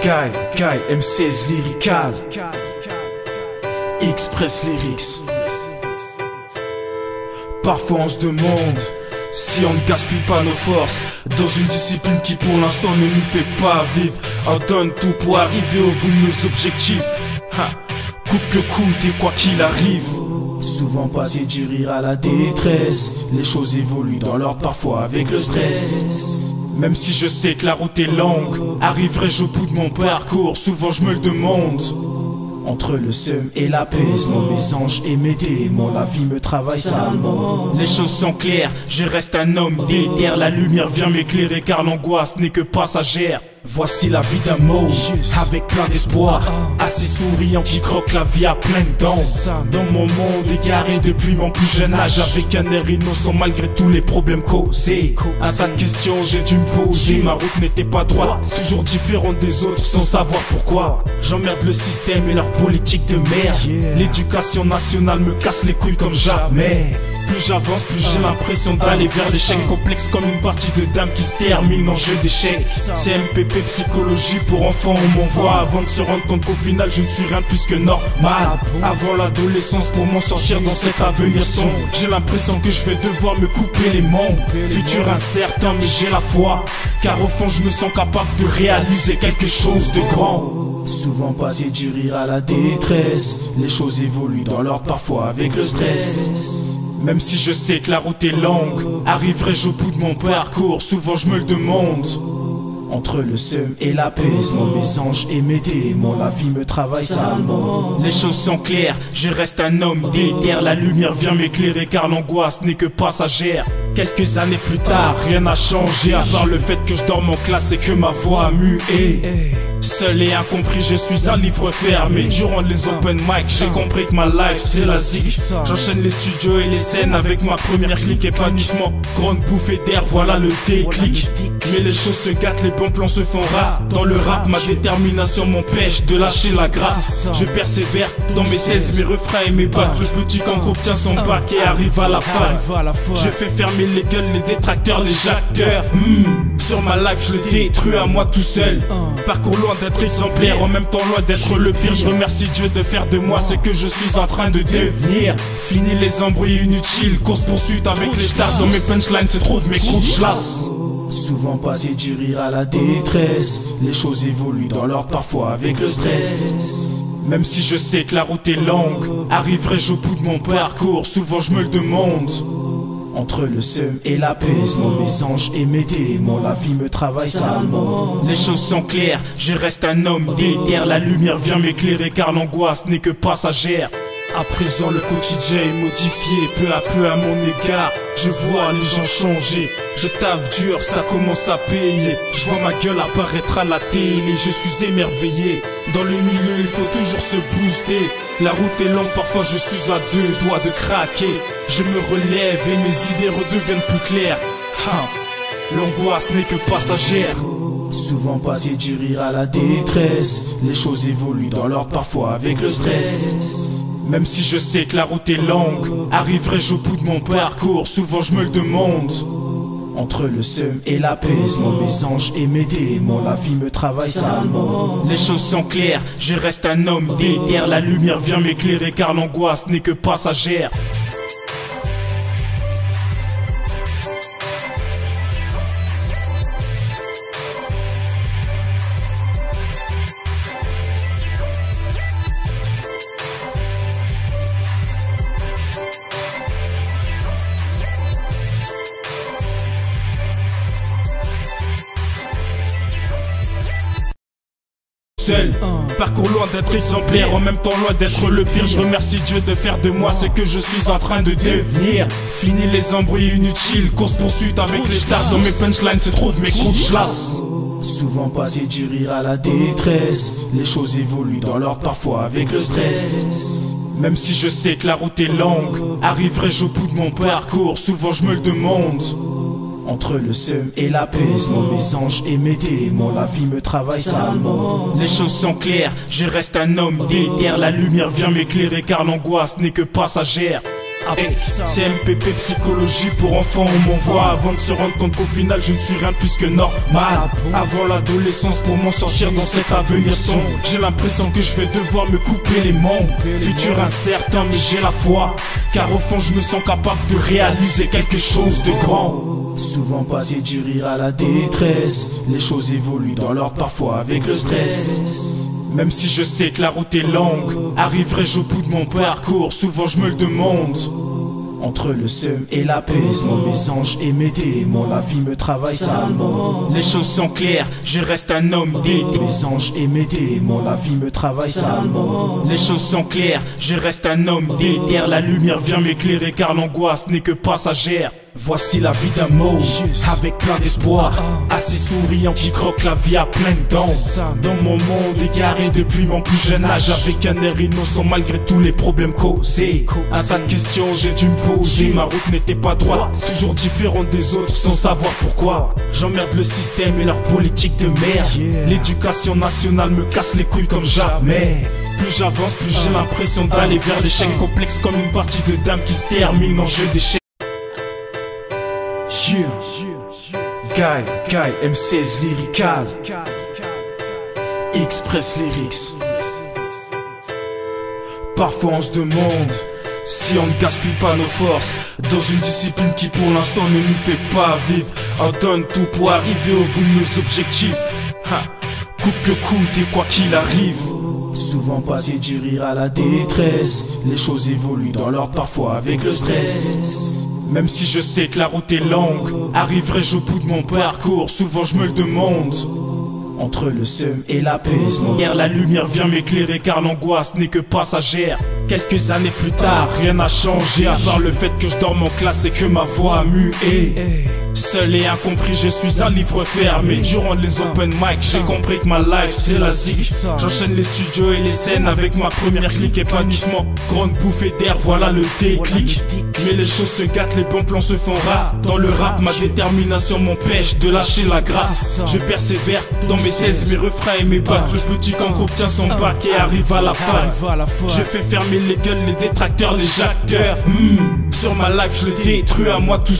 Guy, M16 lyrical, Express Lyrics. Parfois on se demande si on ne gaspille pas nos forces dans une discipline qui pour l'instant ne nous fait pas vivre. On donne tout pour arriver au bout de nos objectifs, coûte que coûte et quoi qu'il arrive. Souvent passer du rire à la détresse, les choses évoluent dans l'ordre parfois avec le stress. Même si je sais que la route est longue, arriverai-je au bout de mon parcours? Souvent je me le demande. Entre le seum et l'apaisement, mes anges et mes démons, la vie me travaille salement. Les choses sont claires, je reste un homme déter. La lumière vient m'éclairer car l'angoisse n'est que passagère. Voici la vie d'un mot, avec plein d'espoir, assez souriant qui croque la vie à pleines dents. Dans mon monde égaré depuis mon plus jeune âge, avec un air innocent malgré tous les problèmes causés. Un tas de questions j'ai dû me poser, ma route n'était pas droite, toujours différente des autres sans savoir pourquoi. J'emmerde le système et leur politique de merde. L'éducation nationale me casse les couilles comme jamais. Plus j'avance, plus j'ai l'impression d'aller vers l'échec. Complexe comme une partie de dame qui se termine en jeu d'échecs. C'est MPP psychologie pour enfants, on m'envoie avant de se rendre compte qu'au final je ne suis rien de plus que normal. Avant l'adolescence pour m'en sortir dans cet avenir sombre, j'ai l'impression que je vais devoir me couper les membres. Futur incertain mais j'ai la foi, car au fond je me sens capable de réaliser quelque chose de grand. Souvent passer du rire à la détresse, les choses évoluent dans l'ordre parfois avec le stress. Même si je sais que la route est longue, arriverai-je au bout de mon parcours? Souvent je me le demande. Entre le seum et l'apaisement, mes anges et mes démons, la vie me travaille salement. Les choses sont claires, je reste un homme déter. La lumière vient m'éclairer car l'angoisse n'est que passagère. Quelques années plus tard, rien n'a changé, à part le fait que je dorme en classe et que ma voix a mué. Seul et incompris, je suis un livre fermé. Durant les open mic, j'ai compris que ma life c'est la zig. J'enchaîne les studios et les scènes avec ma première clique. Épanouissement, grande bouffée d'air, voilà le déclic. Mais les choses se gâtent, les bons plans se font rares. Dans le rap, ma détermination m'empêche de lâcher la grâce. Je persévère dans mes 16, mes refrains et mes bacs. Le petit kangourou obtient son bac et arrive à la fin. Je fais fermer les gueules, les détracteurs, les jacteurs. Sur ma life, je le détruis à moi tout seul. Parcours loin d'être exemplaire, en même temps loin d'être le pire. Je remercie Dieu de faire de moi ce que je suis en train de devenir. Fini les embrouilles inutiles, course poursuite avec les stars. Dans mes punchlines se trouvent mes coups de chlasse. Souvent passer du rire à la détresse, les choses évoluent dans l'ordre parfois avec le stress. Même si je sais que la route est longue, arriverai-je au bout de mon parcours? Souvent je me le demande. Entre le seum et l'apaisement, mes anges et mes démons, la vie me travaille salement. Les choses sont claires, je reste un homme déter. La lumière vient m'éclairer car l'angoisse n'est que passagère. À présent le quotidien est modifié, peu à peu à mon égard. Je vois les gens changer, je taffe dur, ça commence à payer. Je vois ma gueule apparaître à la télé, je suis émerveillé. Dans le milieu il faut toujours se booster. La route est longue, parfois je suis à deux doigts de craquer. Je me relève et mes idées redeviennent plus claires. L'angoisse n'est que passagère. Souvent passer du rire à la détresse, les choses évoluent dans l'ordre parfois avec le stress. Même si je sais que la route est longue, arriverai-je au bout de mon parcours? Souvent je me le demande. Entre le seum et l'apaisement, mes anges et mes démons, la vie me travaille salement. Les choses sont claires, je reste un homme déter. La lumière vient m'éclairer car l'angoisse n'est que passagère. Seul, parcours loin d'être exemplaire, en même temps loin d'être le pire. Je remercie Dieu de faire de moi ce que je suis en train de devenir. Fini les embrouilles inutiles, course poursuite avec les stars. Dans mes punchlines se trouvent mes coups de chlasse. Souvent passer du rire à la détresse, les choses évoluent dans l'ordre parfois avec le stress. Même si je sais que la route est longue, arriverai-je au bout de mon parcours? Souvent je me le demande. Entre le seum et l'apaisement, mes anges et mes démons, la vie me travaille salement. Les choses sont claires, je reste un homme déter. La lumière vient m'éclairer car l'angoisse n'est que passagère. CMPP psychologie pour enfants on m'envoie avant de se rendre compte qu'au final je ne suis rien de plus que normal. Avant l'adolescence pour m'en sortir dans cet avenir sombre, j'ai l'impression que je vais devoir me couper les membres. Futur incertain mais j'ai la foi, car au fond je me sens capable de réaliser quelque chose de grand. Souvent passé du rire à la détresse, les choses évoluent dans l'ordre parfois avec le stress. Même si je sais que la route est longue, arriverai-je au bout de mon parcours? Souvent je me le demande. Entre le seum et l'apaisement, mes anges et mes démons, la vie me travaille salement. Les choses sont claires, je reste un homme déter. Mes anges et mes démons, la vie me travaille salement. Les choses sont claires, je reste un homme déter. La lumière vient m'éclairer car l'angoisse n'est que passagère. Voici la vie d'un mot, avec plein d'espoir, assez souriant qui croque la vie à pleines dents. Dans mon monde égaré depuis mon plus jeune âge, avec un air innocent malgré tous les problèmes causés. Un tas de questions j'ai dû me poser, ma route n'était pas droite, toujours différente des autres sans savoir pourquoi. J'emmerde le système et leur politique de merde. L'éducation nationale me casse les couilles comme jamais. Plus j'avance, plus j'ai l'impression d'aller vers l'échec, complexe comme une partie de dame qui se termine en jeu d'échecs. Guy, M16 lyrical, Express Lyrics. Parfois on se demande si on ne gaspille pas nos forces dans une discipline qui pour l'instant ne nous fait pas vivre. On donne tout pour arriver au bout de nos objectifs, coûte que coûte et quoi qu'il arrive. Souvent passé du rire à la détresse, les choses évoluent dans l'ordre parfois avec le stress. Même si je sais que la route est longue, arriverai-je au bout de mon parcours? Souvent je me le demande. Entre le seum et l'apaisement, la lumière vient m'éclairer car l'angoisse n'est que passagère. Quelques années plus tard, rien n'a changé à part le fait que je dorme en classe et que ma voix a mué. Seul et incompris, je suis un livre fermé. Durant les open mic, j'ai compris que ma life c'est la zig. J'enchaîne les studios et les scènes avec ma première clique. Épanouissement, grande bouffée d'air, voilà le déclic. Mais les choses se gâtent, les bons plans se font rares. Dans le rap, ma détermination m'empêche de lâcher la grâce. Je persévère dans mes 16, mes refrains et mes bacs. Le petit kangourou obtient son bac et arrive à la fin. Je fais fermer les gueules, les détracteurs, les jacqueurs. Sur ma life, je le détruis à moi tout seul.